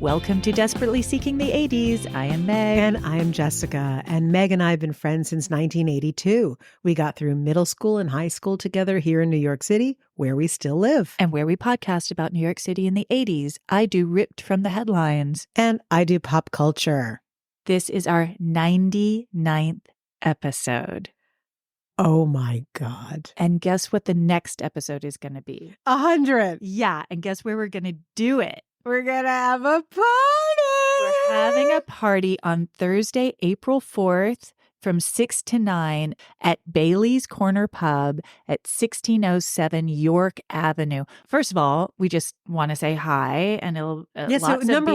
Welcome to Desperately Seeking the 80s. I am Meg. And I am Jessica. And Meg and I have been friends since 1982. We got through middle school and high school together here in New York City, where we still live. And where we podcast about New York City in the 80s. I do Ripped from the Headlines. And I do pop culture. This is our 99th episode. Oh my God. And guess what the next episode is going to be? 100. Yeah. And guess where we're going to do it? We're going to have a party. We're having a party on Thursday, April 4th from 6 to 9 at Bailey's Corner Pub at 1607 York Avenue. First of all, we just want to say hi, and it'll so number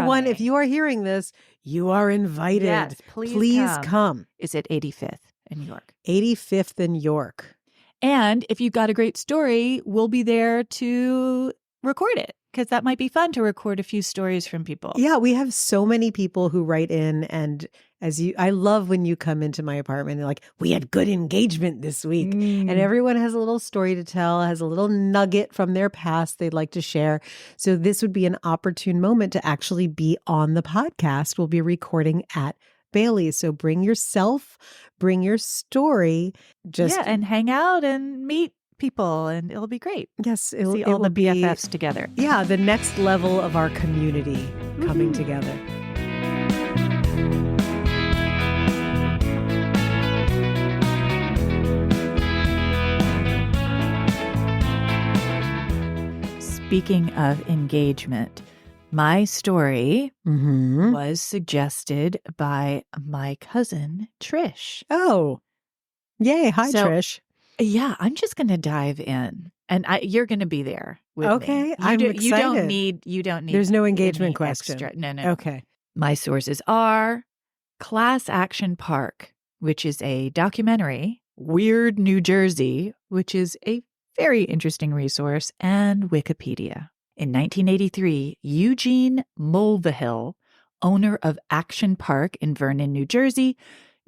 one, if you are hearing this, you are invited. Yes, please come. Is it 85th in York? 85th in York. And if you've got a great story, we'll be there to record it. Because that might be fun to record a few stories from people. Yeah, we have so many people who write in, and I love when you come into my apartment and like, we had good engagement this week. And everyone has a little story to tell, has a little nugget from their past they'd like to share. So this would be an opportune moment to actually be on the podcast. We'll be recording at Bailey's. So bring yourself, bring your story. And hang out and meet people, and it'll be great. Yes, see all the BFFs together. Yeah, the next level of our community coming together. Speaking of engagement, my story was suggested by my cousin Trish. Oh, yay! Hi, Trish. Yeah, I'm just going to dive in, and you're going to be there with me. Okay, I'm excited. You don't need. There's no engagement question. Extra. No. Okay. My sources are Class Action Park, which is a documentary, Weird New Jersey, which is a very interesting resource, and Wikipedia. In 1983, Eugene Mulvihill, owner of Action Park in Vernon, New Jersey,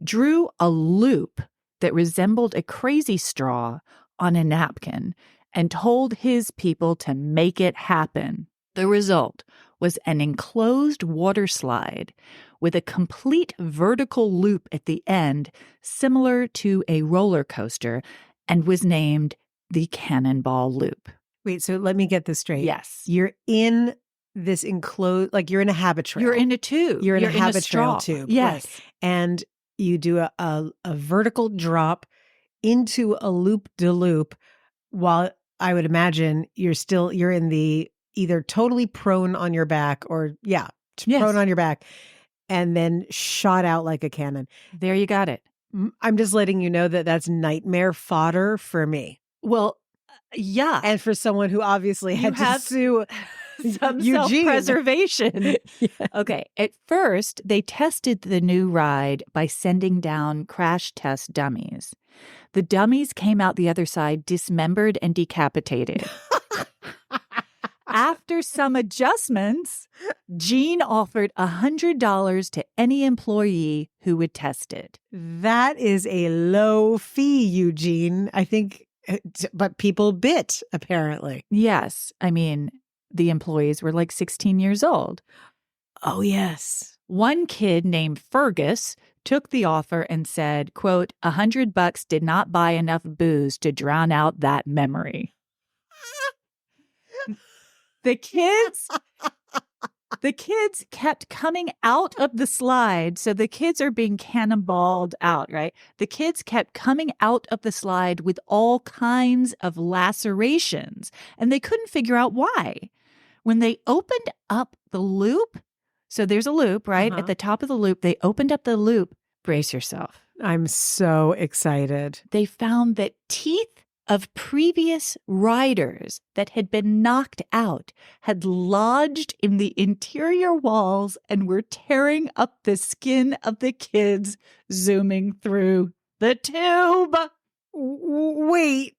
drew a loop that resembled a crazy straw on a napkin and told his people to make it happen. The result was an enclosed water slide with a complete vertical loop at the end, similar to a roller coaster, and was named the Cannonball Loop. Wait, so let me get this straight. Yes. You're in this enclosed, like you're in a habit trail. You're in a tube. You're in a habit trail tube. Yes. Right. And you do a vertical drop into a loop-de-loop while I would imagine you're in the either totally prone on your back or prone on your back and then shot out like a cannon. There you got it. I'm just letting you know that that's nightmare fodder for me. Well, yeah. And for someone who obviously had to sue some Eugene. Self-preservation. Yes. Okay. At first, they tested the new ride by sending down crash test dummies. The dummies came out the other side dismembered and decapitated. After some adjustments, Gene offered $100 to any employee who would test it. That is a low fee, Eugene. I think, but people bit, apparently. Yes. I mean, the employees were like 16 years old. Oh, yes. One kid named Fergus took the offer and said, quote, $100 did not buy enough booze to drown out that memory. The kids kept coming out of the slide. So the kids are being cannonballed out, right? The kids kept coming out of the slide with all kinds of lacerations, and they couldn't figure out why. When they opened up the loop, so there's a loop, right? At the top of the loop, they opened up the loop. Brace yourself. I'm so excited. They found that teeth of previous riders that had been knocked out had lodged in the interior walls and were tearing up the skin of the kids, zooming through the tube. Wait.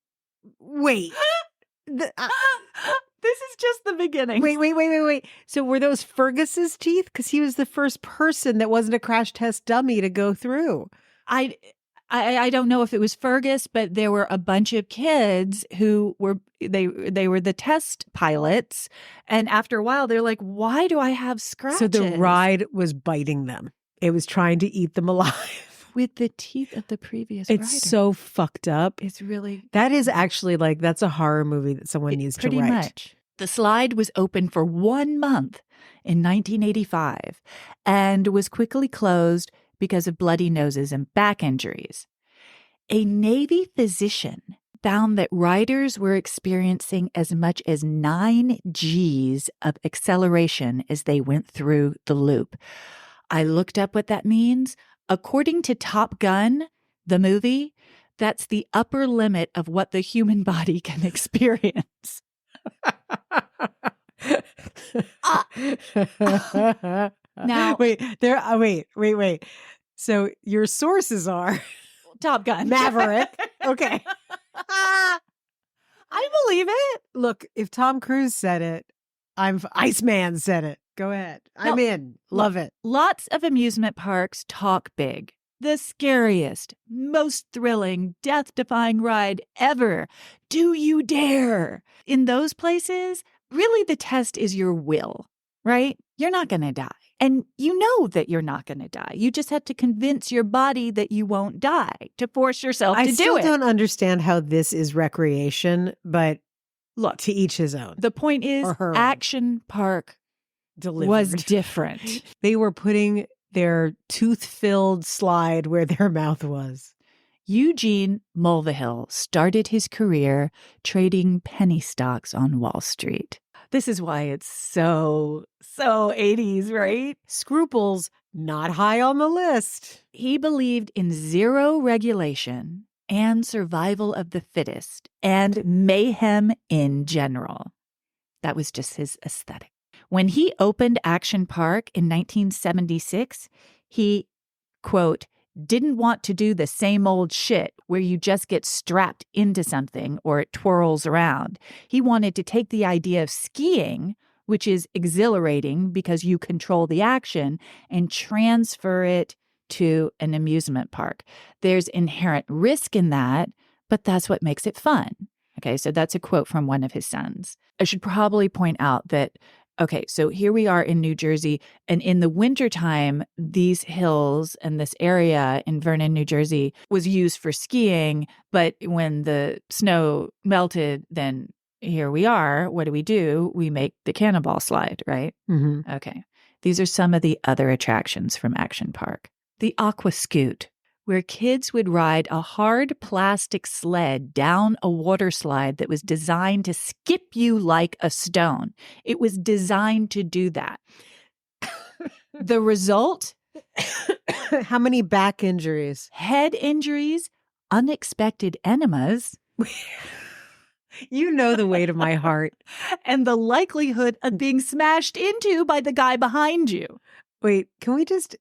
This is just the beginning. Wait. So were those Fergus's teeth? Because he was the first person that wasn't a crash test dummy to go through. I don't know if it was Fergus, but there were a bunch of kids who were they were the test pilots, and after a while they're like, "Why do I have scratches?" So the ride was biting them. It was trying to eat them alive with the teeth of the previous It's rider. so fucked up. It's really That is actually like that's a horror movie that someone needs to write. Pretty much. The slide was open for 1 month in 1985 and was quickly closed because of bloody noses and back injuries. A Navy physician found that riders were experiencing as much as 9 Gs of acceleration as they went through the loop. I looked up what that means. According to Top Gun, the movie, that's the upper limit of what the human body can experience. Now, wait. So your sources are Top Gun, Maverick. Okay. I believe it. Look, if Tom Cruise said it, Iceman said it. Go ahead. I'm in. Love it. Lots of amusement parks talk big. The scariest, most thrilling, death-defying ride ever. Do you dare? In those places, really the test is your will, right? You're not going to die. And you know that you're not going to die. You just have to convince your body that you won't die to force yourself to do it. I still don't understand how this is recreation, but look, to each his own. The point is, Action Park was different. They were putting their tooth-filled slide where their mouth was. Eugene Mulvihill started his career trading penny stocks on Wall Street. This is why it's so 80s, right? Scruples not high on the list. He believed in zero regulation and survival of the fittest and mayhem in general. That was just his aesthetic. When he opened Action Park in 1976, he, quote, didn't want to do the same old shit where you just get strapped into something or it twirls around. He wanted to take the idea of skiing, which is exhilarating because you control the action, and transfer it to an amusement park. There's inherent risk in that, but that's what makes it fun. Okay, so that's a quote from one of his sons. I should probably point out that okay, so here we are in New Jersey, and in the wintertime, these hills and this area in Vernon, New Jersey was used for skiing, but when the snow melted, then here we are. What do? We make the cannonball slide, right? Mm-hmm. Okay. These are some of the other attractions from Action Park. The Aqua Scoot, where kids would ride a hard plastic sled down a water slide that was designed to skip you like a stone. It was designed to do that. The result? How many back injuries? Head injuries, unexpected enemas. You know the weight of my heart. And the likelihood of being smashed into by the guy behind you. Wait, can we just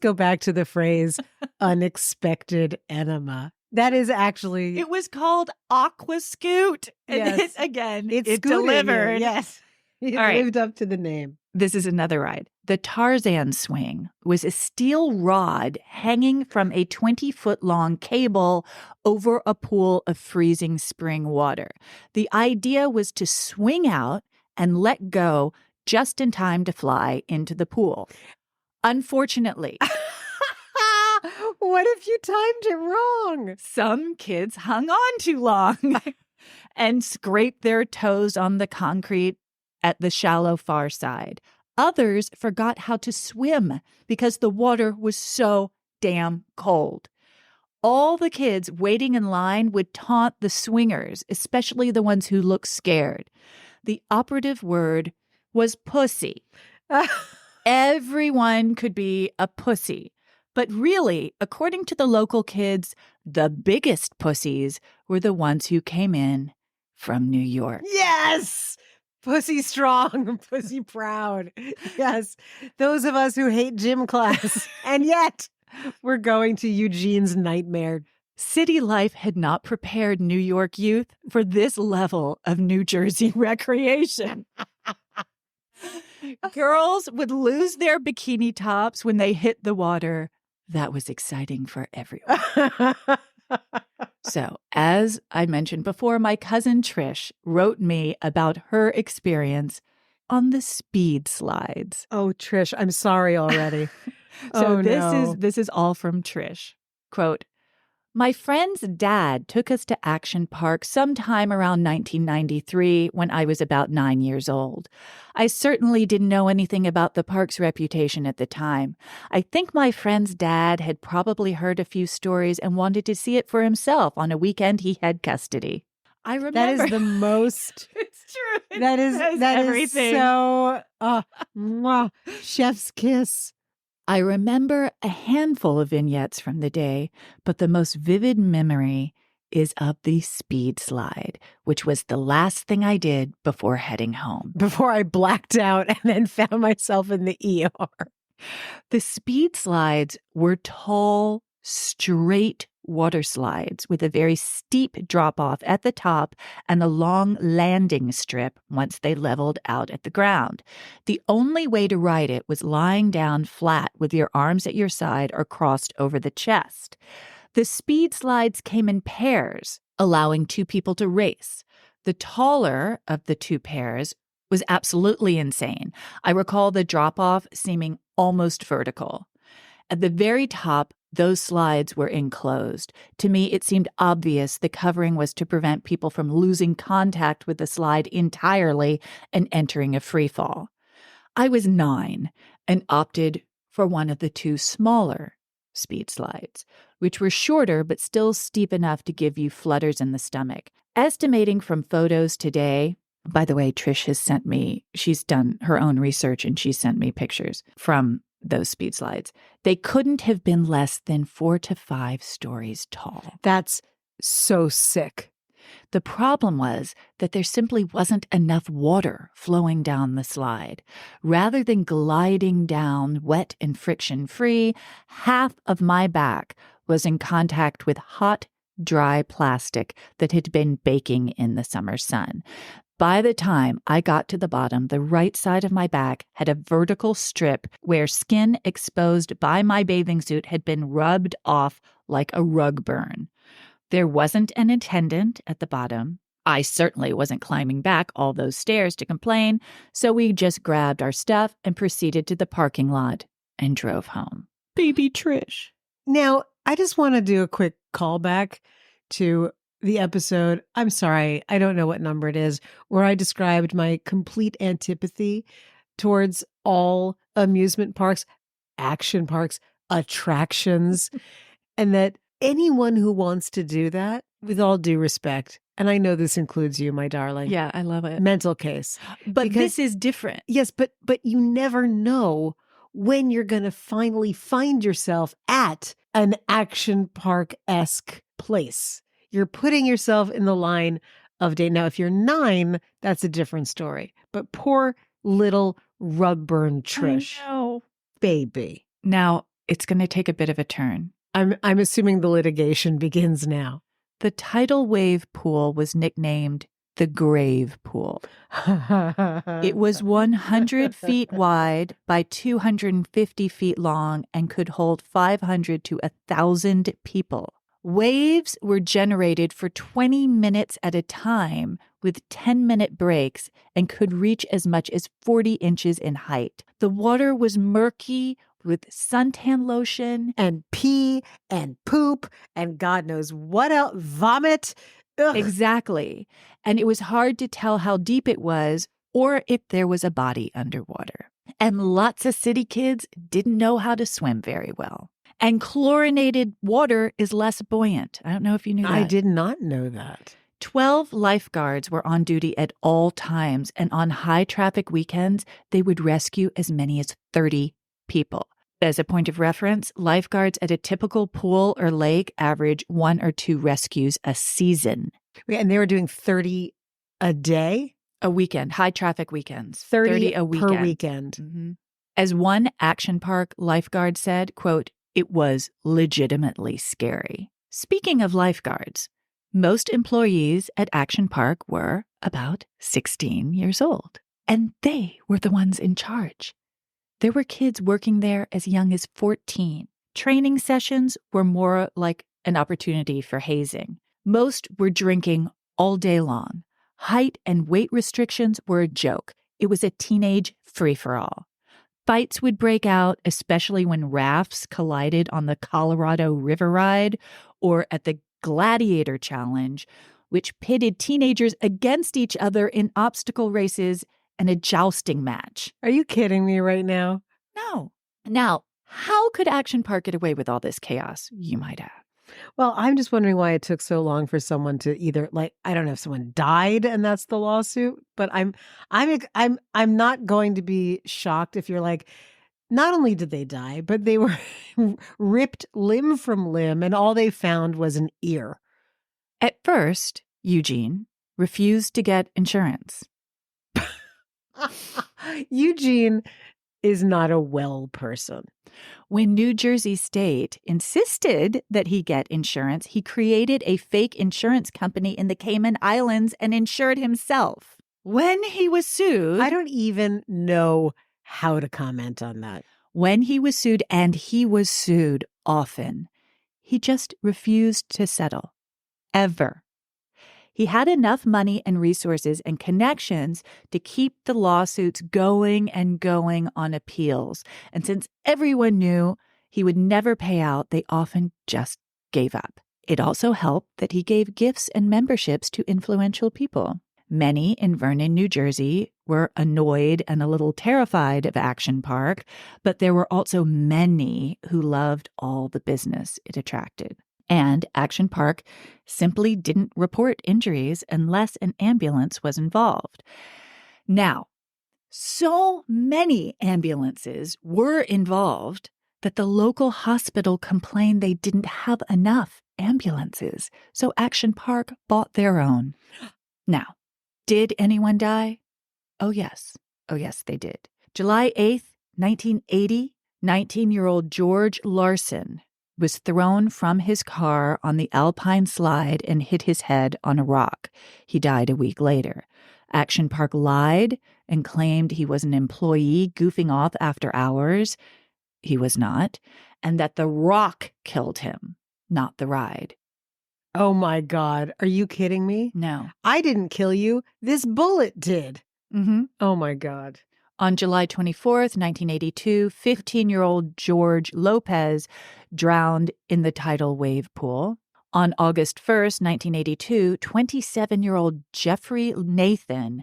go back to the phrase unexpected enema? That is actually... It was called Aqua Scoot. Yes. It delivered. Yes. It lived up to the name. This is another ride. The Tarzan swing was a steel rod hanging from a 20-foot-long cable over a pool of freezing spring water. The idea was to swing out and let go just in time to fly into the pool. Unfortunately, what if you timed it wrong? Some kids hung on too long and scraped their toes on the concrete at the shallow far side. Others forgot how to swim because the water was so damn cold. All the kids waiting in line would taunt the swingers, especially the ones who looked scared. The operative word was pussy. Everyone could be a pussy. But really, according to the local kids, the biggest pussies were the ones who came in from New York. Yes! Pussy strong, pussy proud. Yes. Those of us who hate gym class. And yet, we're going to Eugene's nightmare. City life had not prepared New York youth for this level of New Jersey recreation. Girls would lose their bikini tops when they hit the water that was exciting for everyone. So, as I mentioned before, my cousin Trish wrote me about her experience on the speed slides. Oh, Trish, I'm sorry already. So Oh, no. this is all from Trish. Quote, my friend's dad took us to Action Park sometime around 1993 when I was about 9 years old. I certainly didn't know anything about the park's reputation at the time. I think my friend's dad had probably heard a few stories and wanted to see it for himself on a weekend he had custody. I remember. That is the most. It's true. That is everything. So mwah, chef's kiss. I remember a handful of vignettes from the day, but the most vivid memory is of the speed slide, which was the last thing I did before heading home. Before I blacked out and then found myself in the ER. The speed slides were tall, straight water slides with a very steep drop-off at the top and a long landing strip once they leveled out at the ground. The only way to ride it was lying down flat with your arms at your side or crossed over the chest. The speed slides came in pairs, allowing two people to race. The taller of the two pairs was absolutely insane. I recall the drop-off seeming almost vertical. At the very top, those slides were enclosed. To me, it seemed obvious the covering was to prevent people from losing contact with the slide entirely and entering a free fall. I was 9 and opted for one of the two smaller speed slides, which were shorter but still steep enough to give you flutters in the stomach. Estimating from photos today, by the way, Trish has sent me, she's done her own research and she sent me pictures from those speed slides. They couldn't have been less than 4 to 5 stories tall. That's so sick. The problem was that there simply wasn't enough water flowing down the slide. Rather than gliding down wet and friction-free, half of my back was in contact with hot, dry plastic that had been baking in the summer sun. By the time I got to the bottom, the right side of my back had a vertical strip where skin exposed by my bathing suit had been rubbed off like a rug burn. There wasn't an attendant at the bottom. I certainly wasn't climbing back all those stairs to complain, so we just grabbed our stuff and proceeded to the parking lot and drove home. Baby Trish. Now, I just want to do a quick callback to the episode, I'm sorry, I don't know what number it is, where I described my complete antipathy towards all amusement parks, action parks, attractions, and that anyone who wants to do that, with all due respect, and I know this includes you, my darling. Yeah, I love it. Mental case. But Because- this is different. Yes, but you never know when you're going to finally find yourself at an action park-esque place. You're putting yourself in the line of day. Now, if you're 9, that's a different story. But poor little rug burn Trish. I know. Baby. Now, it's going to take a bit of a turn. I'm assuming the litigation begins now. The tidal wave pool was nicknamed the Grave Pool. It was 100 feet wide by 250 feet long and could hold 500 to 1,000 people. Waves were generated for 20 minutes at a time with 10-minute breaks and could reach as much as 40 inches in height. The water was murky with suntan lotion and pee and poop and God knows what else, vomit. Ugh. Exactly. And it was hard to tell how deep it was or if there was a body underwater. And lots of city kids didn't know how to swim very well. And chlorinated water is less buoyant. I don't know if you knew that. I did not know that. 12 lifeguards were on duty at all times, and on high-traffic weekends, they would rescue as many as 30 people. As a point of reference, lifeguards at a typical pool or lake average 1 or 2 rescues a season. And they were doing 30 a day? A weekend, high-traffic weekends. 30 a weekend. per weekend. Mm-hmm. As one Action Park lifeguard said, quote, "It was legitimately scary." Speaking of lifeguards, most employees at Action Park were about 16 years old, and they were the ones in charge. There were kids working there as young as 14. Training sessions were more like an opportunity for hazing. Most were drinking all day long. Height and weight restrictions were a joke. It was a teenage free-for-all. Fights would break out, especially when rafts collided on the Colorado River Ride or at the Gladiator Challenge, which pitted teenagers against each other in obstacle races and a jousting match. Are you kidding me right now? No. Now, how could Action Park get away with all this chaos, you might ask? Well, I'm just wondering why it took so long for someone to either, like, I don't know if someone died and that's the lawsuit, but I'm not going to be shocked if you're like, not only did they die, but they were ripped limb from limb and all they found was an ear. At first, Eugene refused to get insurance. Eugene is not a well person. When New Jersey State insisted that he get insurance, he created a fake insurance company in the Cayman Islands and insured himself. When he was sued... I don't even know how to comment on that. When he was sued, and he was sued often, he just refused to settle. Ever. He had enough money and resources and connections to keep the lawsuits going and going on appeals. And since everyone knew he would never pay out, they often just gave up. It also helped that he gave gifts and memberships to influential people. Many in Vernon, New Jersey, were annoyed and a little terrified of Action Park, but there were also many who loved all the business it attracted. And Action Park simply didn't report injuries unless an ambulance was involved. Now, so many ambulances were involved that the local hospital complained they didn't have enough ambulances, so Action Park bought their own. Now, did anyone die? Oh, yes. Oh, yes, they did. July 8th, 1980, 19-year-old George Larson was thrown from his car on the Alpine slide and hit his head on a rock. He died a week later. Action Park lied and claimed he was an employee goofing off after hours. He was not. And that the rock killed him, not the ride. Oh my God. Are you kidding me? No. I didn't kill you. This bullet did. Mm-hmm. Oh my God. On July 24th, 1982, 15-year-old George Lopez drowned in the tidal wave pool. On August 1st, 1982, 27-year-old Jeffrey Nathan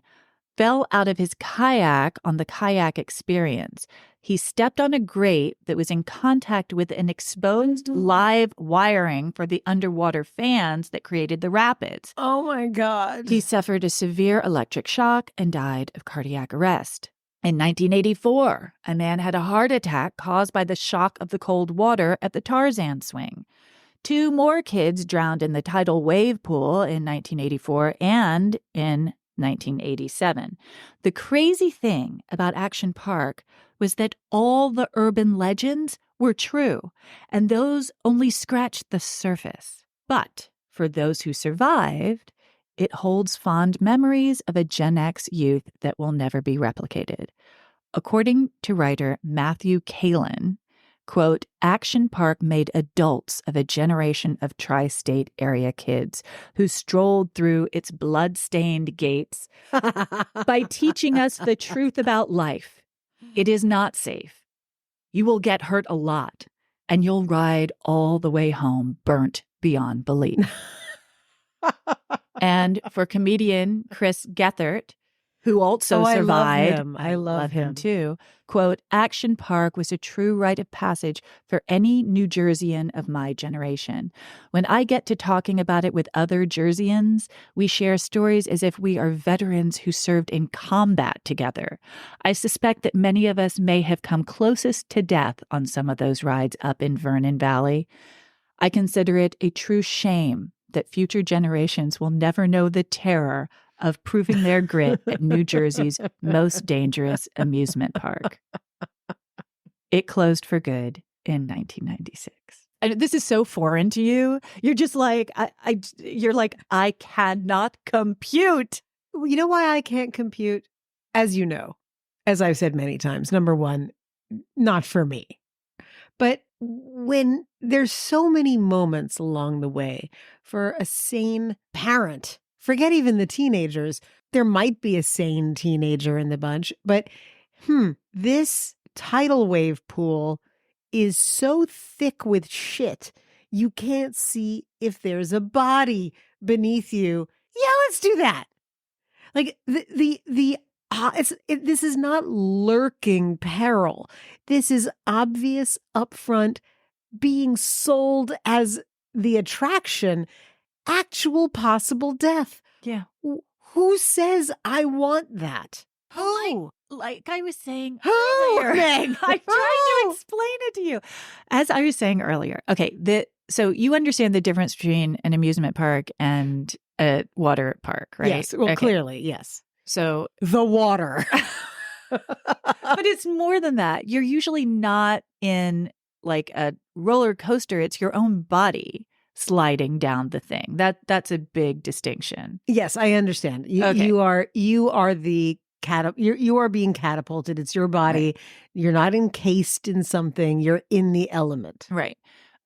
fell out of his kayak on the Kayak Experience. He stepped on a grate that was in contact with an exposed live wiring for the underwater fans that created the rapids. Oh my God. He suffered a severe electric shock and died of cardiac arrest. In 1984, a man had a heart attack caused by the shock of the cold water at the Tarzan swing. 2 more kids drowned in the tidal wave pool in 1984 and in 1987. The crazy thing about Action Park was that all the urban legends were true, and those only scratched the surface. But for those who survived, it holds fond memories of a Gen X youth that will never be replicated. According to writer Matthew Kalin, quote, Action Park made adults of a generation of tri-state area kids who strolled through its blood-stained gates by teaching us the truth about life. It is not safe. You will get hurt a lot, and you'll ride all the way home burnt beyond belief. And for comedian Chris Gethert, who also survived. I love him too. Quote, Action Park was a true rite of passage for any New Jerseyan of my generation. When I get to talking about it with other Jerseyans, we share stories as if we are veterans who served in combat together. I suspect that many of us may have come closest to death on some of those rides up in Vernon Valley. I consider it a true shame that future generations will never know the terror of proving their grit at New Jersey's most dangerous amusement park. It closed for good in 1996. And this is so foreign to you. You're just like, I cannot compute. You know why I can't compute? As you know, as I've said many times, number one, not for me. But when there's so many moments along the way for a sane parent, forget even the teenagers, there might be a sane teenager in the bunch, but this tidal wave pool is so thick with shit, you can't see if there's a body beneath you. Yeah, let's do that. Like this is not lurking peril. This is obvious upfront, being sold as the attraction, actual possible death. Yeah. Who says I want that? Who? Like I was saying Who, earlier, Meg? I tried to explain it to you. As I was saying earlier, okay, so you understand the difference between an amusement park and a water park, right? Yes, well, okay. Clearly, yes. So the water. But it's more than that. You're usually not in like a roller coaster. It's your own body sliding down the thing. That's a big distinction. Yes, I understand. You are the you are being catapulted. It's your body. Right. You're not encased in something. You're in the element. Right.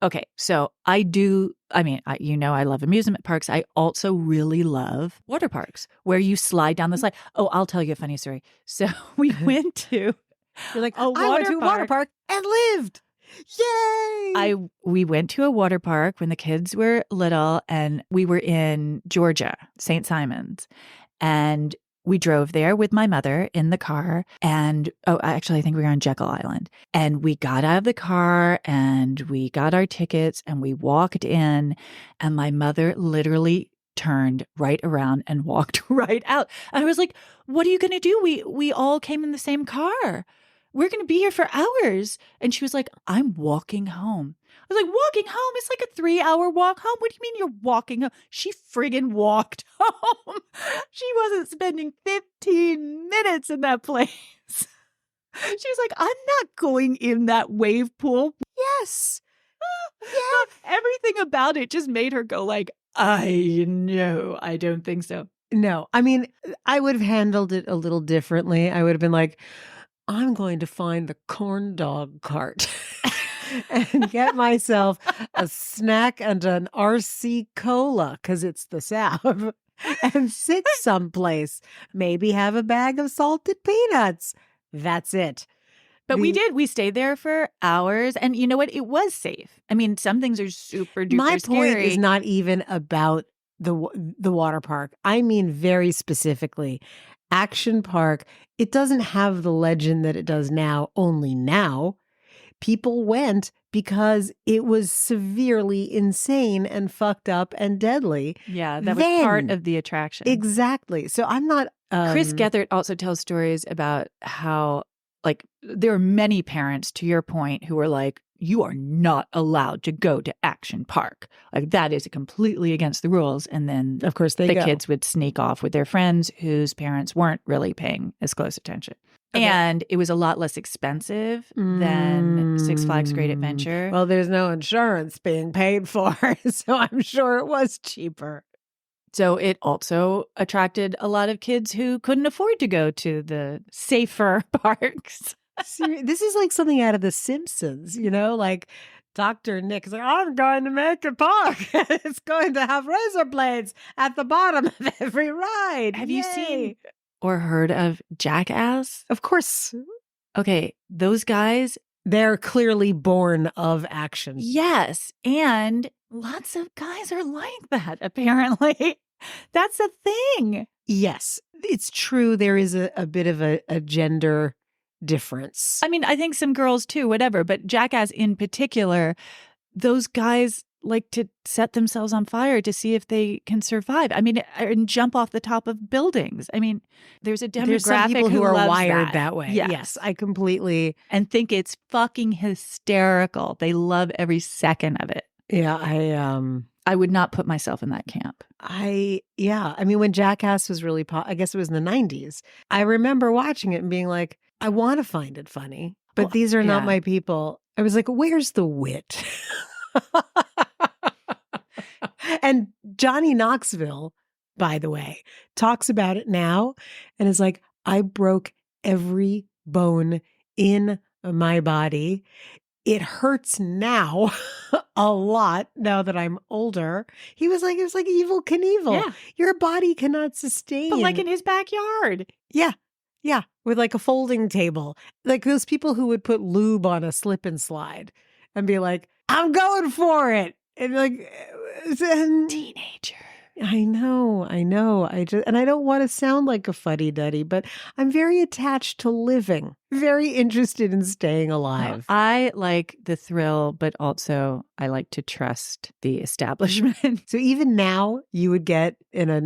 Okay. So I love amusement parks. I also really love water parks where you slide down the slide. Oh, I'll tell you a funny story. So we went to You're like, I went to a water park and lived. Yay! We went to a water park when the kids were little, and we were in Georgia, St. Simon's, and we drove there with my mother in the car. And actually, I think we were on Jekyll Island. And we got out of the car and we got our tickets and we walked in, and my mother literally turned right around and walked right out. I was like, "What are you going to do? We all came in the same car. We're going to be here for hours." And she was like, "I'm walking home." I was like, "Walking home? It's like a 3-hour walk home. What do you mean you're walking home?" She friggin' walked home. She wasn't spending 15 minutes in that place. She was like, "I'm not going in that wave pool." Yes. Yeah. Everything about it just made her go like, I don't think so. No, I mean, I would have handled it a little differently. I would have been like, I'm going to find the corn dog cart and get myself a snack and an RC cola because it's the South, and sit someplace. Maybe have a bag of salted peanuts. That's it. But we did. We stayed there for hours. And you know what? It was safe. I mean, some things are super duper My scary. point is not even about the water park. I mean, very specifically, Action Park. It doesn't have the legend that it does now, only now. People went because it was severely insane and fucked up and deadly. Yeah, that was part of the attraction. Exactly. So I'm not... Chris Gethert also tells stories about how, like, there are many parents, to your point, who are like, you are not allowed to go to Action Park. Like, that is completely against the rules. And then, of course, the kids would sneak off with their friends whose parents weren't really paying as close attention. Okay. And it was a lot less expensive than Six Flags Great Adventure. Well, there's no insurance being paid for, so I'm sure it was cheaper. So it also attracted a lot of kids who couldn't afford to go to the safer parks. This is like something out of The Simpsons, like Dr. Nick is like, I'm going to make a park. It's going to have razor blades at the bottom of every ride. Have you seen or heard of Jackass? Of course. Okay, those guys. They're clearly born of action. Yes. And lots of guys are like that, apparently. That's a thing. Yes, it's true. There is a bit of a gender difference. I mean, I think some girls too, whatever. But Jackass in particular, those guys like to set themselves on fire to see if they can survive. I mean, and jump off the top of buildings. I mean, there's a demographic there's some people who are wired that way. Yes. Yes, I completely. And think it's fucking hysterical. They love every second of it. Yeah, I would not put myself in that camp. I mean, when Jackass was really I guess it was in the 90s. I remember watching it and being like, I want to find it funny, but these are not my people. I was like, where's the wit? And Johnny Knoxville, by the way, talks about it now and is like, I broke every bone in my body. it hurts now a lot now that I'm older. It was like Evil Knievel. Yeah. Your body cannot sustain. But like in his backyard. Yeah. Yeah. With like a folding table. Like those people who would put lube on a slip and slide and be like, I'm going for it. And like, Teenager. I know. And I don't want to sound like a fuddy-duddy, but I'm very attached to living, very interested in staying alive. No, I like the thrill, but also I like to trust the establishment. So even now you would get in a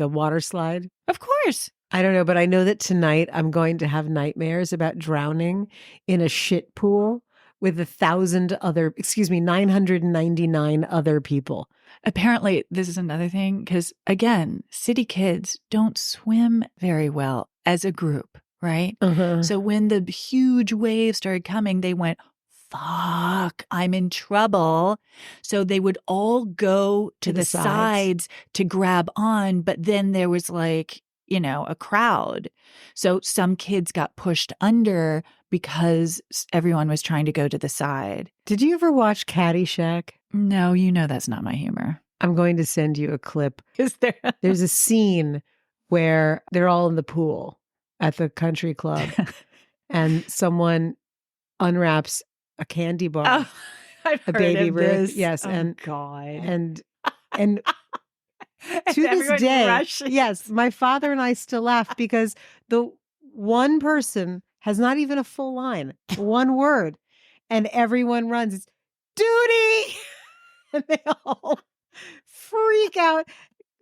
water slide? Of course. I don't know, but I know that tonight I'm going to have nightmares about drowning in a shit pool with 999 other people. Apparently, this is another thing because, again, city kids don't swim very well as a group, right? So when the huge waves started coming, they went, fuck, I'm in trouble. So they would all go to the sides to grab on, but then there was like, a crowd. So some kids got pushed under because everyone was trying to go to the side. Did you ever watch Caddyshack? No, that's not my humor. I'm going to send you a clip. Is there? There's a scene where they're all in the pool at the country club and someone unwraps a candy bar. Oh, I've heard Baby of Ruth. this. Yes. Oh, God. And to this day, yes, my father and I still laugh because the one person has not even a full line, one word, and everyone runs. It's duty. And they all freak out,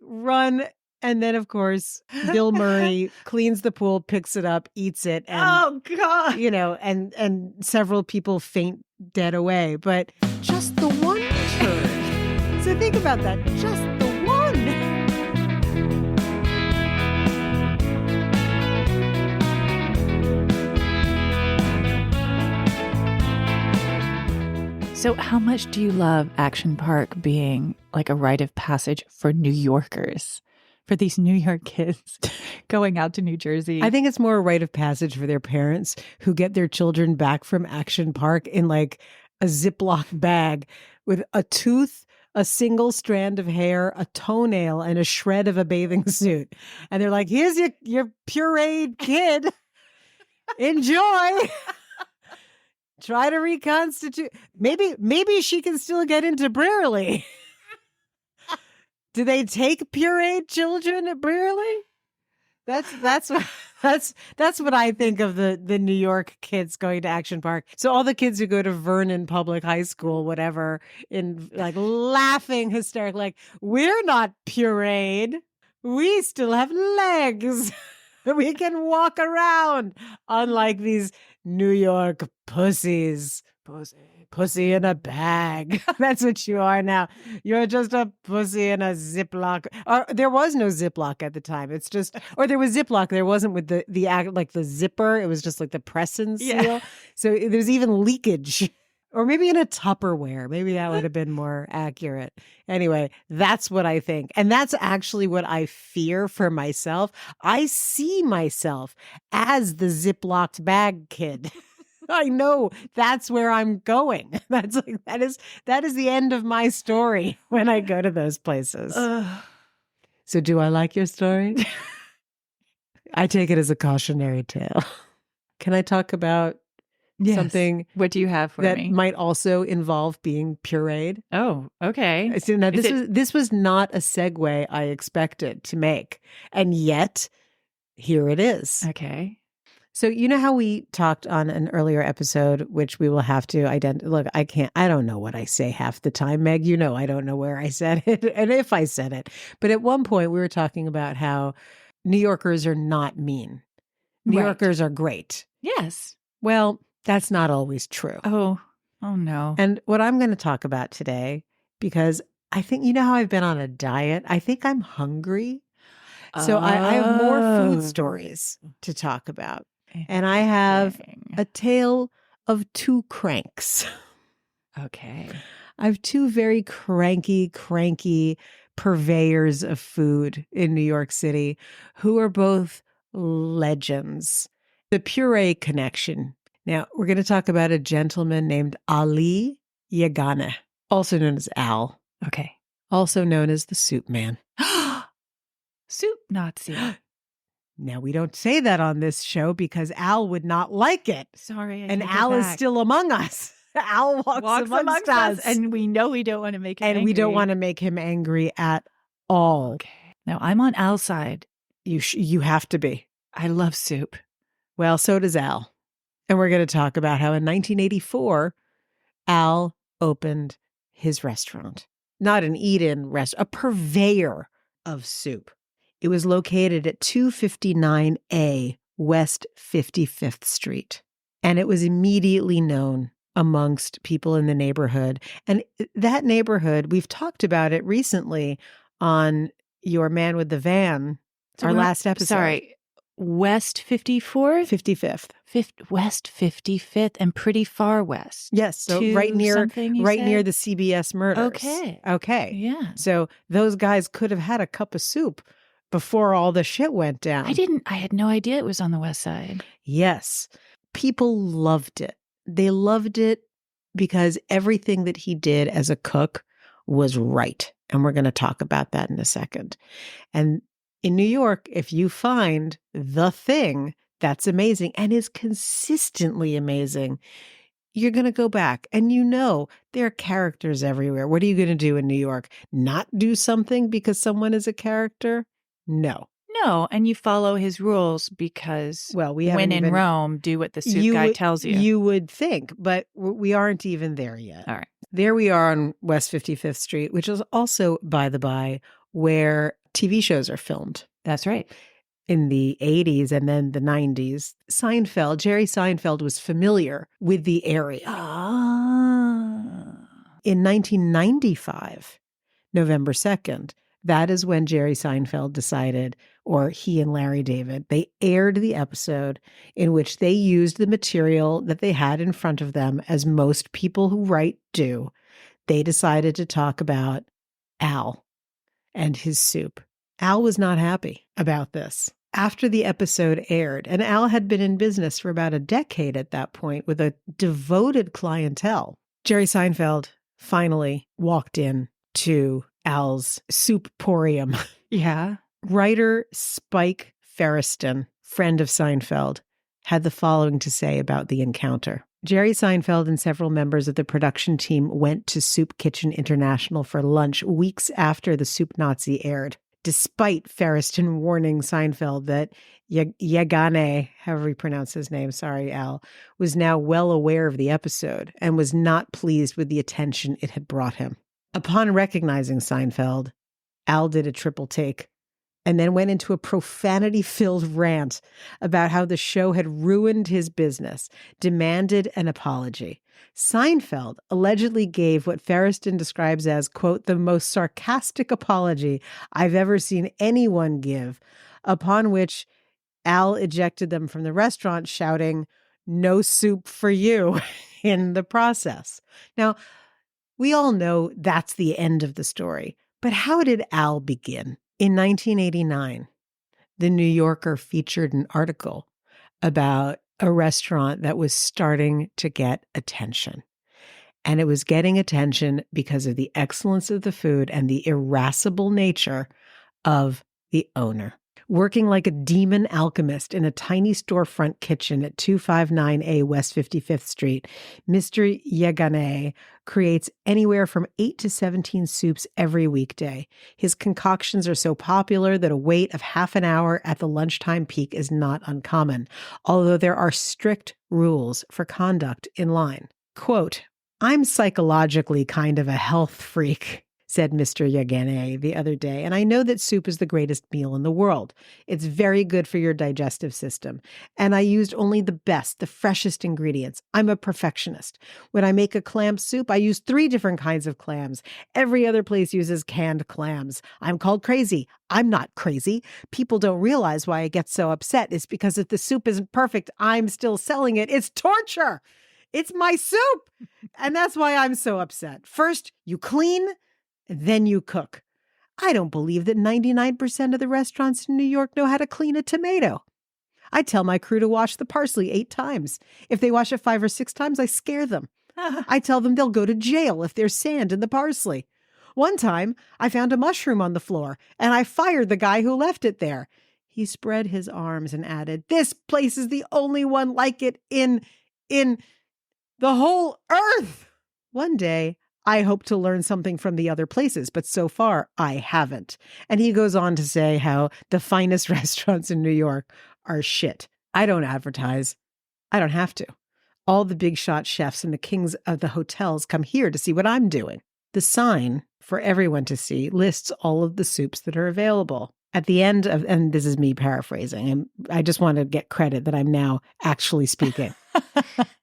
run. And then, of course, Bill Murray cleans the pool, picks it up, eats it. And, oh, God. And several people faint dead away. But just the one turn. So think about that. Just the one. So how much do you love Action Park being like a rite of passage for New Yorkers, for these New York kids going out to New Jersey? I think it's more a rite of passage for their parents who get their children back from Action Park in like a Ziploc bag with a tooth, a single strand of hair, a toenail, and a shred of a bathing suit. And they're like, here's your pureed kid. Enjoy. Try to reconstitute. Maybe she can still get into Brearley. Do they take pureed children at Brearley? That's what I think of the New York kids going to Action Park. So all the kids who go to Vernon Public High School, whatever, in like laughing hysterical, like, we're not pureed. We still have legs. We can walk around, unlike these New York pussies. Pussy in a bag. That's what you are now. You're just a pussy in a Ziploc. There was no Ziploc at the time. It's just, or there was Ziploc. There wasn't with the like the zipper. It was just like the press and seal. Yeah. So there's even leakage. Or maybe in a Tupperware. Maybe that would have been more accurate. Anyway, that's what I think. And that's actually what I fear for myself. I see myself as the Ziplocked bag kid. I know that's where I'm going. That is the end of my story when I go to those places. So do I like your story? I take it as a cautionary tale. Can I talk about something? What do you have for that me? Might also involve being pureed? Oh, okay. So now this was not a segue I expected to make, and yet here it is. Okay. So you know how we talked on an earlier episode, which we will have to identify. Look, I don't know what I say half the time, Meg. You know I don't know where I said it and if I said it. But at one point we were talking about how New Yorkers are not mean. New Yorkers are great. Yes. Well, that's not always true. Oh no. And what I'm going to talk about today, because I think, you know how I've been on a diet? I think I'm hungry. So I have more food stories to talk about. And I have a tale of two cranks. Okay. I have two very cranky purveyors of food in New York City who are both legends. The puree connection Now, we're going to talk about a gentleman named Ali Yagane, also known as Al, Okay. also known as the Soup Man. Soup Nazi. Now, we don't say that on this show because Al would not like it. Sorry, I And take it Al is back. still among us. Al walks amongst us. And we know we don't want to make him And angry. we don't want to make him angry at all. Okay. Now, I'm on Al's side. You have to be. I love soup. Well, so does Al. And we're going to talk about how in 1984, Al opened his restaurant. Not an eat-in restaurant, a purveyor of soup. It was located at 259A West 55th Street. And it was immediately known amongst people in the neighborhood. And that neighborhood, we've talked about it recently on Your Man with the Van, our last episode. Sorry, West 54th? 55th. West 55th and pretty far west. Yes, so right near the CBS murders. Okay. Yeah. So those guys could have had a cup of soup before all the shit went down. I had no idea it was on the west side. Yes. People loved it. They loved it because everything that he did as a cook was right. And we're going to talk about that in a second. And in New York, if you find the thing that's amazing and is consistently amazing, you're going to go back. And there are characters everywhere. What are you going to do in New York? Not do something because someone is a character? No. No, and you follow his rules because when in Rome, do what the soup guy tells you. You would think, but we aren't even there yet. All right. There we are on West 55th Street, which is also, by the by, where TV shows are filmed. That's right. In the 80s and then the 90s, Jerry Seinfeld was familiar with the area. In 1995, November 2nd, that is when Jerry Seinfeld decided, or he and Larry David, they aired the episode in which they used the material that they had in front of them, as most people who write do. They decided to talk about Al and his soup. Al was not happy about this. After the episode aired, and Al had been in business for about a decade at that point with a devoted clientele, Jerry Seinfeld finally walked in to Al's souporium. Yeah. Writer Spike Feresten, friend of Seinfeld, had the following to say about the encounter. Jerry Seinfeld and several members of the production team went to Soup Kitchen International for lunch weeks after the Soup Nazi aired, despite Feresten warning Seinfeld that Yagane, however you pronounce his name, sorry, Al, was now well aware of the episode and was not pleased with the attention it had brought him. Upon recognizing Seinfeld, Al did a triple take and then went into a profanity-filled rant about how the show had ruined his business, demanded an apology. Seinfeld allegedly gave what Feresten describes as, quote, the most sarcastic apology I've ever seen anyone give, upon which Al ejected them from the restaurant, shouting, "No soup for you," in the process. Now, we all know that's the end of the story, but how did Al begin? In 1989, The New Yorker featured an article about a restaurant that was starting to get attention. And it was getting attention because of the excellence of the food and the irascible nature of the owner. Working like a demon alchemist in a tiny storefront kitchen at 259A West 55th Street, Mr. Yagane creates anywhere from 8 to 17 soups every weekday. His concoctions are so popular that a wait of half an hour at the lunchtime peak is not uncommon, although there are strict rules for conduct in line. Quote, "I'm psychologically kind of a health freak," said Mr. Yagane the other day, "and I know that soup is the greatest meal in the world. It's very good for your digestive system, and I used only the best, the freshest ingredients. I'm a perfectionist. When I make a clam soup, I use 3 different kinds of clams. Every other place uses canned clams. I'm called crazy. I'm not crazy. People don't realize why I get so upset. It's because if the soup isn't perfect, I'm still selling it. It's torture. It's my soup. And that's why I'm so upset. First, you clean, then you cook. I don't believe that 99% of the restaurants in New York know how to clean a tomato. I tell my crew to wash the parsley 8 times. If they wash it 5 or 6 times, I scare them. I tell them they'll go to jail if there's sand in the parsley. One time, I found a mushroom on the floor, and I fired the guy who left it there. He spread his arms and added, this place is the only one like it in the whole earth. One day, I hope to learn something from the other places, but so far, I haven't. And he goes on to say how the finest restaurants in New York are shit. I don't advertise. I don't have to. All the big shot chefs and the kings of the hotels come here to see what I'm doing. The sign, for everyone to see, lists all of the soups that are available. At the end of, and this is me paraphrasing, and I just want to get credit that I'm now actually speaking.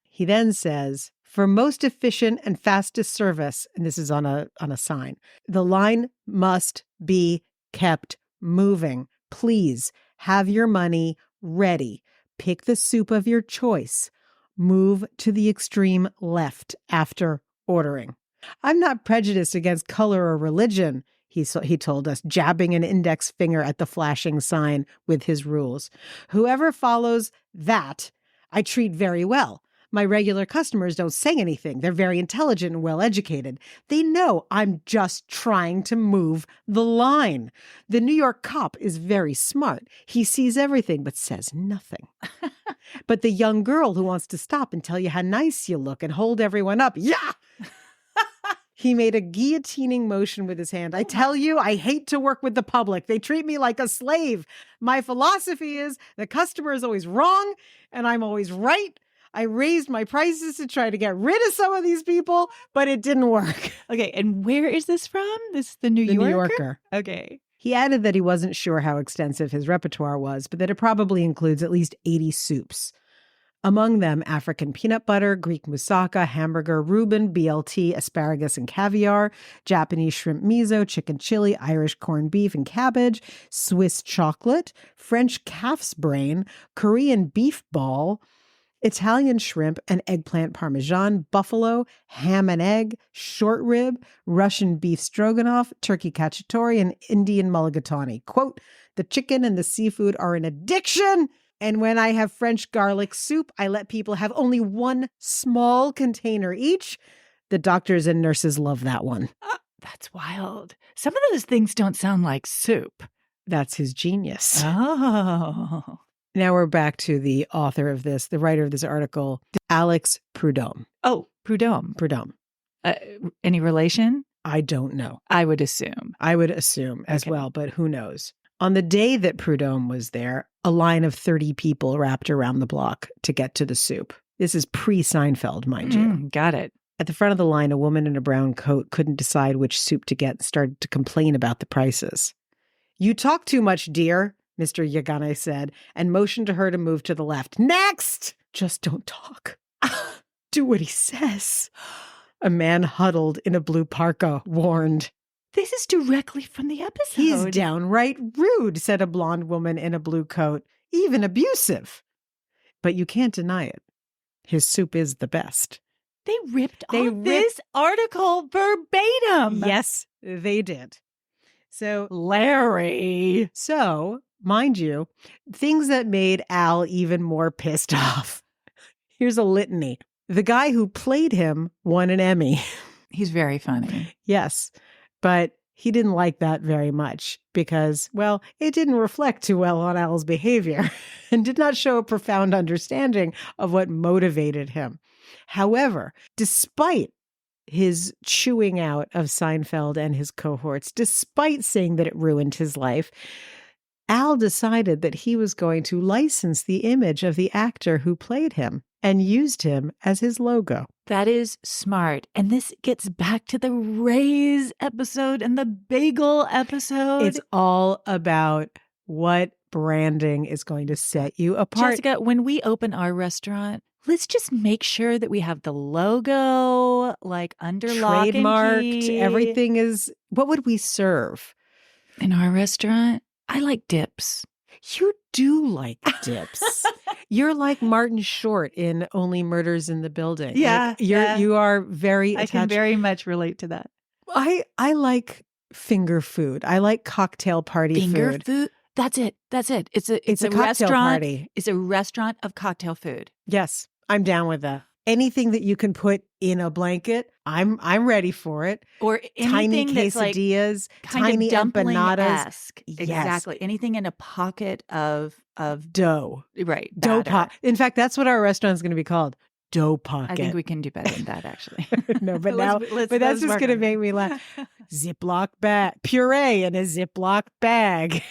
He then says, for most efficient and fastest service, and this is on a sign, the line must be kept moving. Please have your money ready. Pick the soup of your choice. Move to the extreme left after ordering. I'm not prejudiced against color or religion, he told us, jabbing an index finger at the flashing sign with his rules. Whoever follows that, I treat very well. My regular customers don't say anything. They're very intelligent and well-educated. They know I'm just trying to move the line. The New York cop is very smart. He sees everything but says nothing. But the young girl who wants to stop and tell you how nice you look and hold everyone up, yeah! He made a guillotining motion with his hand. I tell you, I hate to work with the public. They treat me like a slave. My philosophy is the customer is always wrong and I'm always right. I raised my prices to try to get rid of some of these people, but it didn't work. Okay, and where is this from? This is the New Yorker? New Yorker. Okay. He added that he wasn't sure how extensive his repertoire was, but that it probably includes at least 80 soups. Among them, African peanut butter, Greek moussaka, hamburger, Reuben, BLT, asparagus and caviar, Japanese shrimp miso, chicken chili, Irish corned beef and cabbage, Swiss chocolate, French calf's brain, Korean beef ball, Italian shrimp and eggplant parmesan, buffalo, ham and egg, short rib, Russian beef stroganoff, turkey cacciatore, and Indian mulligatawny. Quote, the chicken and the seafood are an addiction. And when I have French garlic soup, I let people have only one small container each. The doctors and nurses love that one. That's wild. Some of those things don't sound like soup. That's his genius. Oh. Now we're back to the author of this, the writer of this article, Alex Prudhomme. Oh, Prudhomme. Prudhomme. Any relation? I don't know. I would assume. As well, but who knows? On the day that Prudhomme was there, a line of 30 people wrapped around the block to get to the soup. This is pre-Seinfeld, mind you. Got it. At the front of the line, a woman in a brown coat couldn't decide which soup to get and started to complain about the prices. You talk too much, dear, Mr. Yagane said, and motioned to her to move to the left. Next! Just don't talk. Do what he says. A man huddled in a blue parka warned. This is directly from the episode. He's downright rude, said a blonde woman in a blue coat. Even abusive. But you can't deny it. His soup is the best. They ripped this article verbatim. Yes, they did. So, Larry. So, mind you, things that made Al even more pissed off. Here's a litany. The guy who played him won an Emmy. He's very funny. Yes. But he didn't like that very much because, well, it didn't reflect too well on Al's behavior and did not show a profound understanding of what motivated him. However, despite his chewing out of Seinfeld and his cohorts, despite saying that it ruined his life, Al decided that he was going to license the image of the actor who played him and used him as his logo. That is smart. And this gets back to the Rays episode and the bagel episode. It's all about what branding is going to set you apart. Jessica, when we open our restaurant, let's just make sure that we have the logo, like under lock and trademarked. key. Everything is, what would we serve? In our restaurant, I like dips. You do like dips. You're like Martin Short in Only Murders in the Building. Yeah, You are very attached. I can very much relate to that. I like finger food. I like cocktail party Finger food. food? That's it. That's it. It's a cocktail restaurant. party. It's a restaurant of cocktail food. Yes, I'm down with that. Anything that you can put in a blanket, I'm ready for it. Or Tiny anything that's like quesadillas, kind tiny of empanadas. dumpling-esque. Yes. Exactly. Anything in a pocket of Dough. right. Dough batter. pocket. In fact, that's what our restaurant's going to be called. Dough pocket. I think we can do better than that, actually. No, but Let's that's just work going to on make it. me laugh. Ziploc bag, puree in a Ziploc bag.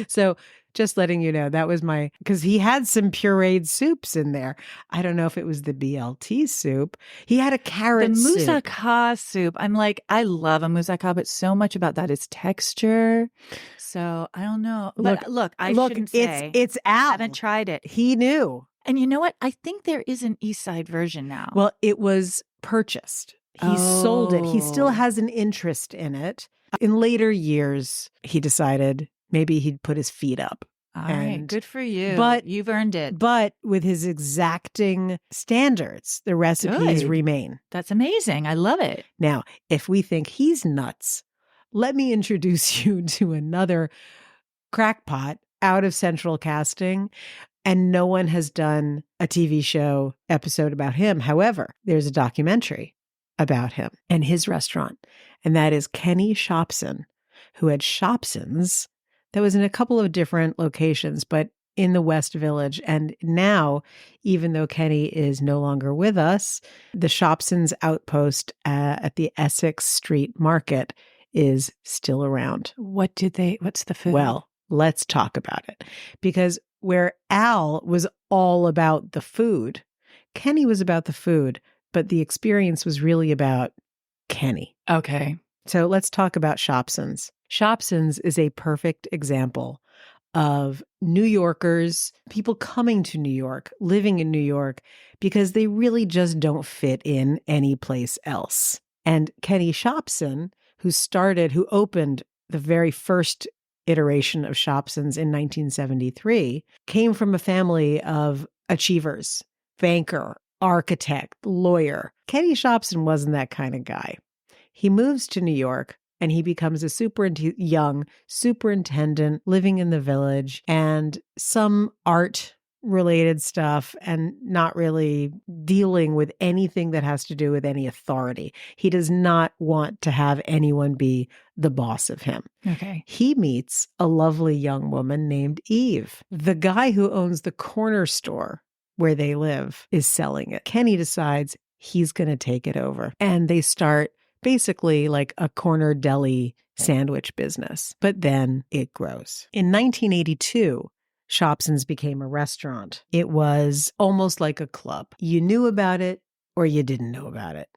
So just letting you know, that was because he had some pureed soups in there. I don't know if it was the BLT soup. He had a carrot The soup. moussaka soup. I'm like, I love a moussaka, but so much about that is texture. So I don't know. But look, I shouldn't say. It's Al. I haven't tried it. He knew. And you know what? I think there is an East Side version now. Well, it was purchased. He sold it. He still Oh. has an interest in it. In later years, he decided maybe he'd put his feet up. All right, good for you. But you've earned it. But with his exacting standards, the recipes Good. remain. That's amazing. I love it. Now, if we think he's nuts, let me introduce you to another crackpot out of central casting. And no one has done a TV show episode about him. However, there's a documentary about him and his restaurant. And that is Kenny Shopsin, who had Shopsins that was in a couple of different locations, but in the West Village. And now, even though Kenny is no longer with us, the Shopsins outpost at the Essex Street Market is still around. What's the food? Well, let's talk about it. Because where Al was all about the food, Kenny was about the food, but the experience was really about Kenny. Okay. So let's talk about Shopsins. Shopsins is a perfect example of New Yorkers, people coming to New York, living in New York, because they really just don't fit in any place else. And Kenny Shopsin, who opened the very first iteration of Shopsins in 1973, came from a family of achievers, banker, architect, lawyer. Kenny Shopsin wasn't that kind of guy. He moves to New York and he becomes a young superintendent living in the Village and some art related stuff and not really dealing with anything that has to do with any authority. He does not want to have anyone be the boss of him. Okay. He meets a lovely young woman named Eve. The guy who owns the corner store where they live is selling it. Kenny decides he's going to take it over. And they start basically like a corner deli sandwich business. But then it grows. In 1982, Shopsins became a restaurant. It was almost like a club. You knew about it or you didn't know about it.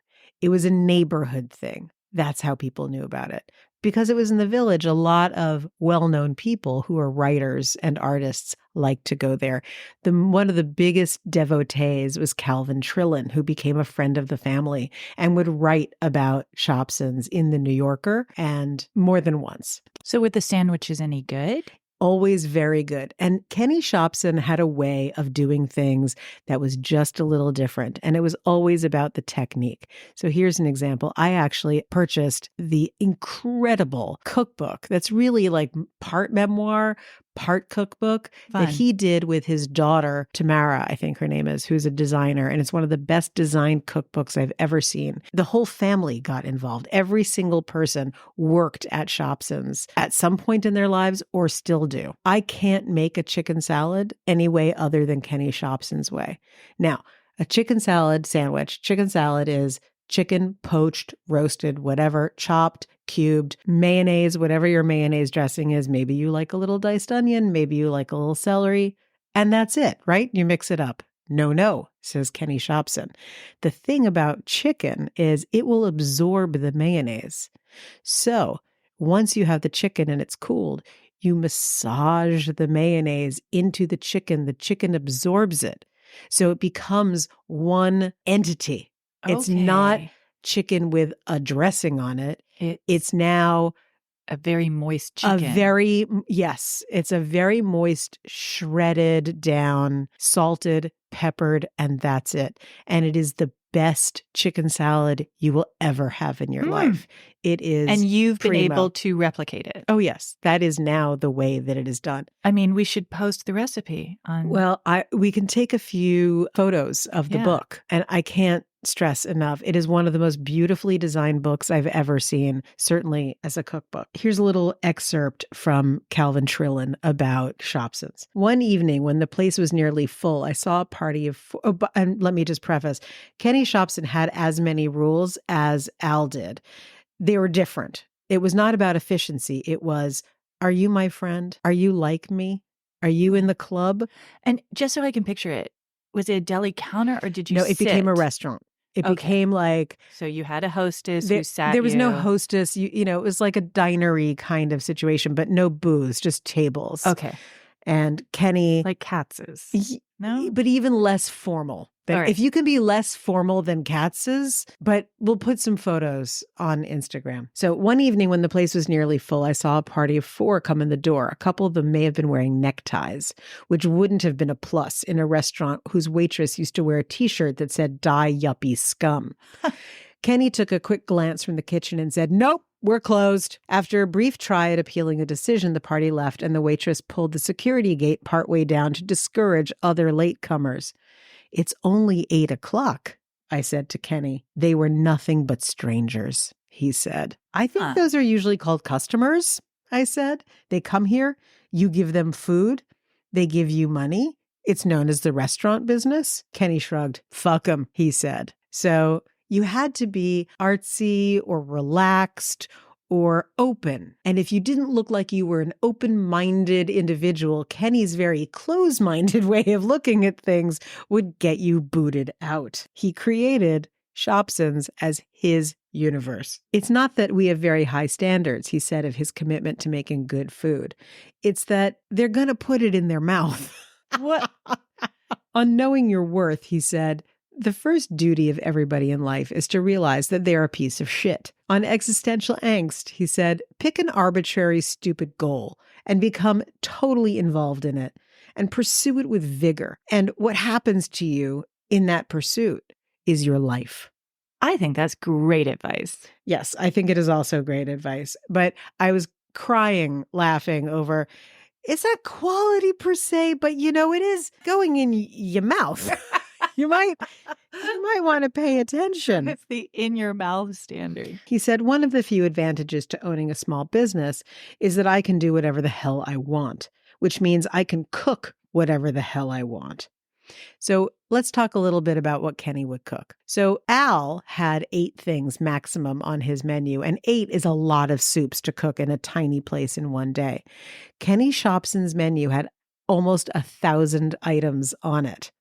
It was a neighborhood thing. That's how people knew about it. Because it was in the Village, a lot of well-known people who are writers and artists liked to go there. One of the biggest devotees was Calvin Trillin, who became a friend of the family and would write about Shopsins in The New Yorker and more than once. So were the sandwiches any good? Always very good. And Kenny Shopsin had a way of doing things that was just a little different. And it was always about the technique. So here's an example. I actually purchased the incredible cookbook that's really like part memoir, part cookbook Fun. that he did with his daughter, Tamara, I think her name is, who's a designer. And it's one of the best designed cookbooks I've ever seen. The whole family got involved. Every single person worked at Shopsins at some point in their lives or still do. I can't make a chicken salad any way other than Kenny Shopsin's way. Now, a chicken salad sandwich, chicken salad is chicken, poached, roasted, whatever, chopped, cubed, mayonnaise, whatever your mayonnaise dressing is. Maybe you like a little diced onion, maybe you like a little celery, and that's it, right? You mix it up. No, says Kenny Shopsin. The thing about chicken is it will absorb the mayonnaise. So once you have the chicken and it's cooled, you massage the mayonnaise into the chicken absorbs it. So it becomes one entity. It's not chicken with a dressing on it. It's now a very moist chicken. It's a very moist, shredded down, salted, peppered, and that's it. And it is the best chicken salad you will ever have in your life. It is And you've been primo. able to replicate it. Oh, yes. That is now the way that it is done. I mean, we should post the recipe on... Well, we can take a few photos of the book, and I can't stress enough. It is one of the most beautifully designed books I've ever seen, certainly as a cookbook. Here's a little excerpt from Calvin Trillin about Shopsins. One evening when the place was nearly full, I saw a party of and let me just preface, Kenny Shopsin had as many rules as Al did. They were different. It was not about efficiency. It was, are you my friend? Are you like me? Are you in the club? And just so I can picture it, was it a deli counter or did you No, it became a restaurant. It became like... So you had a hostess who sat There was no hostess. You know, it was like a dinery kind of situation, but no booths, just tables. Okay. And Kenny... Like Katz's. No? But even less formal. Right. If you can be less formal than Katz's, but we'll put some photos on Instagram. So one evening when the place was nearly full, I saw a party of 4 come in the door. A couple of them may have been wearing neckties, which wouldn't have been a plus in a restaurant whose waitress used to wear a t-shirt that said, "Die yuppie scum." Kenny took a quick glance from the kitchen and said, "Nope, we're closed." After a brief try at appealing a decision, the party left and the waitress pulled the security gate partway down to discourage other latecomers. "It's only 8 o'clock, I said to Kenny. "They were nothing but strangers," he said. "I think those are usually called customers," I said. "They come here, you give them food, they give you money. It's known as the restaurant business." Kenny shrugged. "Fuck 'em," he said. So you had to be artsy or relaxed or open. And if you didn't look like you were an open-minded individual, Kenny's very close-minded way of looking at things would get you booted out. He created Shopsins as his universe. "It's not that we have very high standards," he said of his commitment to making good food. "It's that they're going to put it in their mouth." What? On knowing your worth, he said, "The first duty of everybody in life is to realize that they're a piece of shit." On existential angst, he said, "Pick an arbitrary, stupid goal and become totally involved in it and pursue it with vigor. And what happens to you in that pursuit is your life." I think that's great advice. Yes, I think it is also great advice. But I was crying, laughing over, it's not quality per se, but you know, it is going in your mouth. You might want to pay attention. It's the in your mouth standard. He said, "One of the few advantages to owning a small business is that I can do whatever the hell I want, which means I can cook whatever the hell I want." So let's talk a little bit about what Kenny would cook. So Al had 8 things maximum on his menu, and 8 is a lot of soups to cook in a tiny place in one day. Kenny Shopsin's menu had almost 1,000 items on it.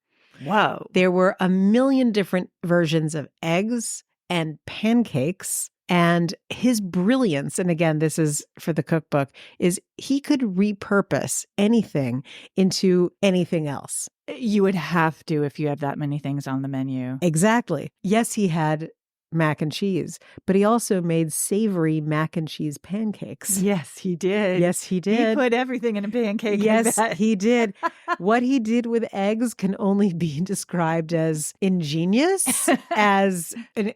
Whoa. There were 1,000,000 different versions of eggs and pancakes. And his brilliance, and again, this is for the cookbook, is he could repurpose anything into anything else. You would have to if you have that many things on the menu. Exactly. Yes, he had mac and cheese, but he also made savory mac and cheese pancakes. Yes, he did. Yes, he did. He put everything in a pancake. Yes, he did. What he did with eggs can only be described as ingenious, as a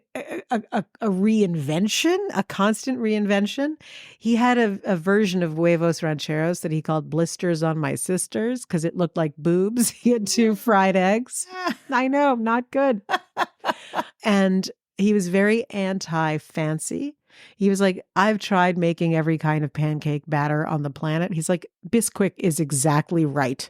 reinvention, a constant reinvention. He had a version of huevos rancheros that he called blisters on my sisters because it looked like boobs. He had 2 fried eggs. I know, not good. And he was very anti-fancy. He was like, "I've tried making every kind of pancake batter on the planet." He's like, "Bisquick is exactly right."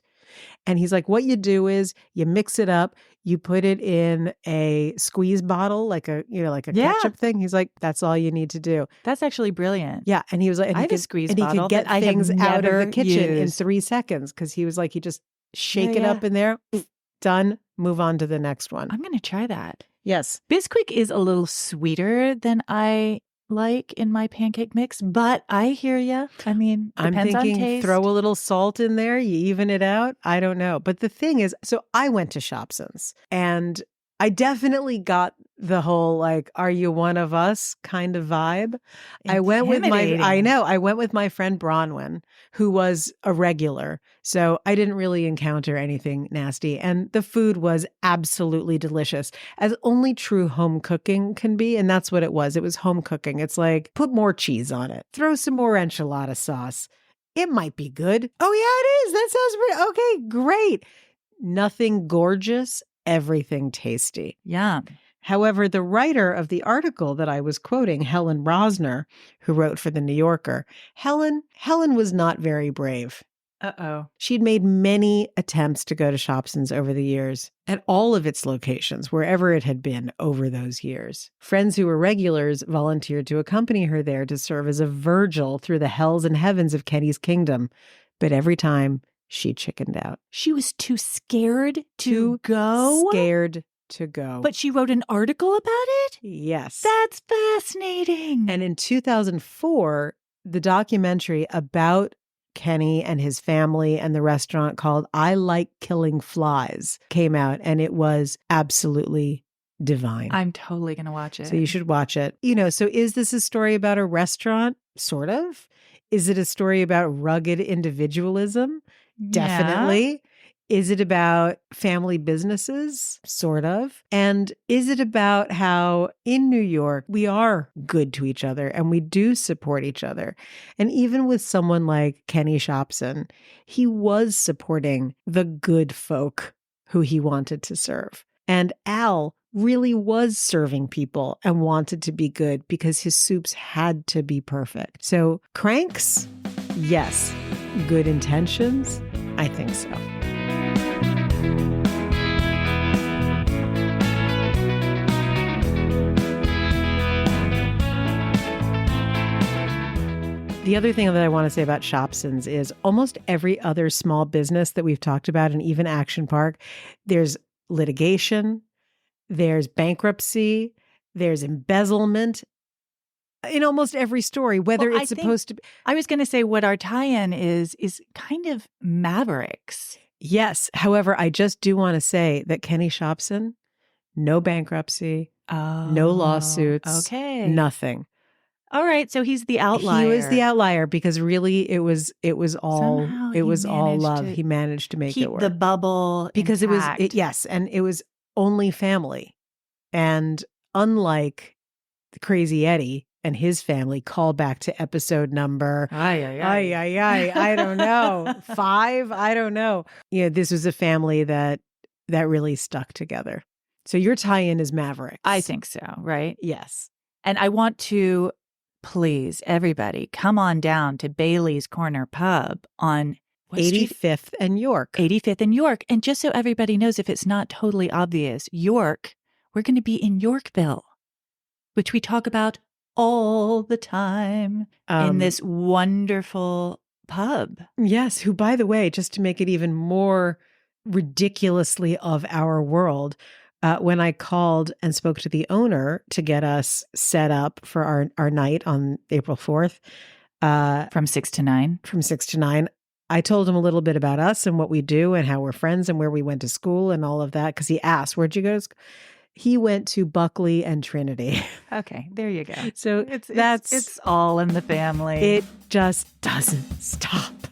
And he's like, what you do is you mix it up, you put it in a squeeze bottle, like a ketchup thing. He's like, that's all you need to do. That's actually brilliant. Yeah. And he was like, I have a squeeze and bottle he could get that things out of the kitchen in used. 3 seconds because he was like, he just shake it up in there, done, move on to the next one. I'm going to try that. Yes. Bisquick is a little sweeter than I like in my pancake mix, but I hear you. I mean, I'm depends thinking on taste. throw a little salt in there, you even it out. I don't know. But the thing is, so I went to Shopsins and I definitely got the whole like, are you one of us kind of vibe. I went with my friend Bronwyn, who was a regular. So I didn't really encounter anything nasty. And the food was absolutely delicious, as only true home cooking can be. And that's what it was. It was home cooking. It's like, put more cheese on it, throw some more enchilada sauce. It might be good. Oh, yeah, it is. That sounds pretty okay. Great. Nothing gorgeous, everything tasty. Yum. However, the writer of the article that I was quoting, Helen Rosner, who wrote for The New Yorker, Helen was not very brave. Uh-oh. She'd made many attempts to go to Shopsin's over the years, at all of its locations, wherever it had been over those years. Friends who were regulars volunteered to accompany her there to serve as a Virgil through the hells and heavens of Kenny's kingdom. But every time, she chickened out. She was too scared to go? Scared to go. But she wrote an article about it? Yes. That's fascinating. And in 2004, the documentary about Kenny and his family and the restaurant called I Like Killing Flies came out, and it was absolutely divine. I'm totally going to watch it. So you should watch it. So is this a story about a restaurant? Sort of. Is it a story about rugged individualism? Definitely. Yeah. Is it about family businesses? Sort of. And is it about how in New York, we are good to each other and we do support each other? And even with someone like Kenny Shopsin, he was supporting the good folk who he wanted to serve. And Al really was serving people and wanted to be good because his soups had to be perfect. So cranks? Yes. Good intentions? I think so. The other thing that I want to say about Shopsin's is almost every other small business that we've talked about, and even Action Park, there's litigation, there's bankruptcy, there's embezzlement in almost every story, whether it's supposed to be. I was going to say what our tie-in is kind of Mavericks. Yes. However, I just do want to say that Kenny Shopsin, no bankruptcy, no lawsuits, nothing. All right, so he's the outlier. He was the outlier because really it was all love. He managed to make it work. Keep the bubble because intact. And it was only family. And unlike the Crazy Eddie and his family, call back to episode number I don't know, 5, I don't know. This was a family that really stuck together. So your tie-in is Mavericks. I think so, right? Yes. And I want to please, everybody, come on down to Bailey's Corner Pub on 85th and York. 85th and York. And just so everybody knows, if it's not totally obvious, York, we're going to be in Yorkville, which we talk about all the time in this wonderful pub. Yes, who, by the way, just to make it even more ridiculously of our world, when I called and spoke to the owner to get us set up for our night on April 4th. From 6 to 9. From 6 to 9. I told him a little bit about us and what we do and how we're friends and where we went to school and all of that. Because he asked, where'd you go to school? He went to Buckley and Trinity. Okay, there you go. So it's all in the family. It just doesn't stop.